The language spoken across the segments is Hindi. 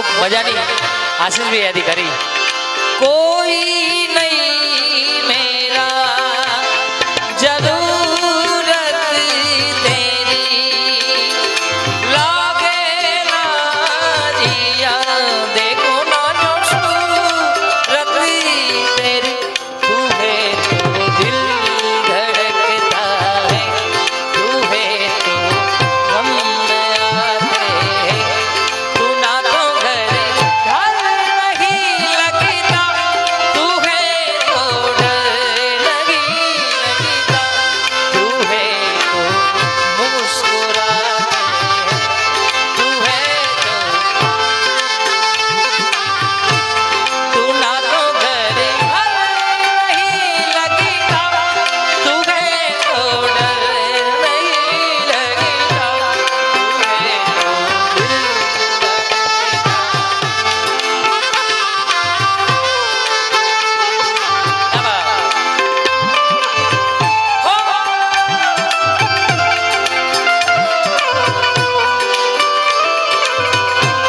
खूब मजा नहीं आशीष भी यादी करी कोई नहीं मेरा जरूरत तेरी लागे ना जिया देखो ना जो सूरत तेरी तू है तो दिल धड़कता है तू है तो गम आते हैं तू ना तो घर नहीं लगता तू है तो डर नहीं लगता तू है तो मुस्कुराते तू है तो तू ना तो घर नहीं लगता तू है तो डर नहीं लगता तू है तो दिल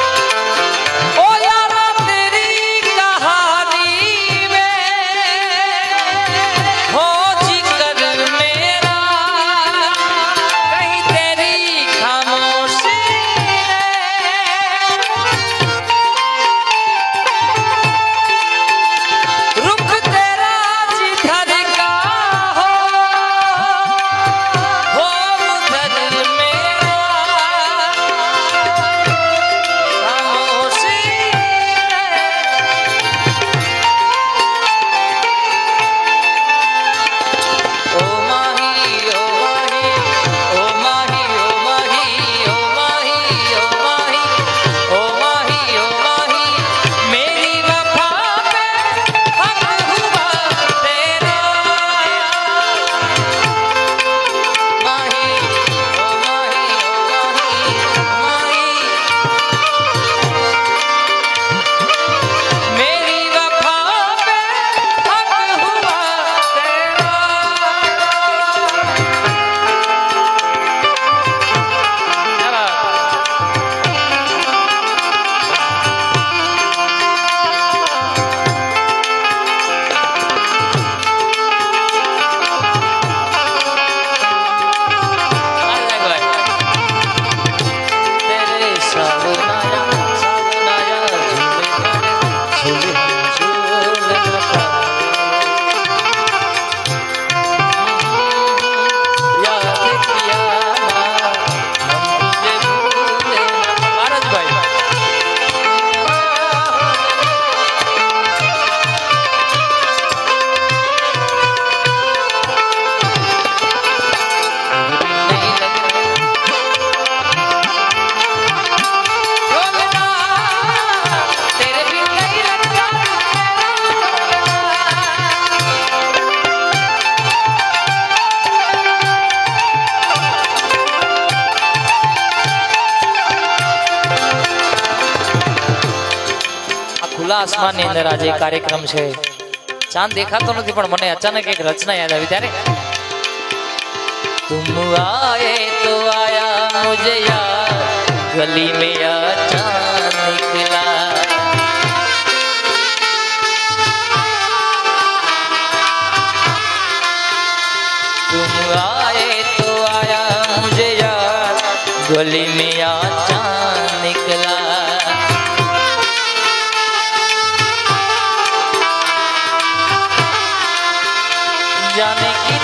ओ यारा तेरी कहानी में हो जिक्र मेरा कहीं तेरी खामोशी रुख तेरा जिधर का हो उधर मेरा खामोशी ओ माही ओ माही ओ माही ओ माही ओ माही ओ माही ओ माही ओ माही मेरी वफा पे हक हुआ तेरा माही ओ माही ओ माही मेरी वफा पे हक हुआ तेरा तेरे सावनाया झूले झूले न पाए याद किया ना हम तुझे भूले न भारत भाई नहीं लगता तेरे बिन नहीं लगता આ ખુલ્લા આસમાનની અંદર આજે કાર્યક્રમ છે ચાંદ દેખાતો નથી પણ મને અચાનક એક રચના યાદ આવી ત્યારે तुम आए तो आया मुझे याद गली में आ चांद निकला तुम आए तो आया मुझे याद गली में आ चांद निकला जाने की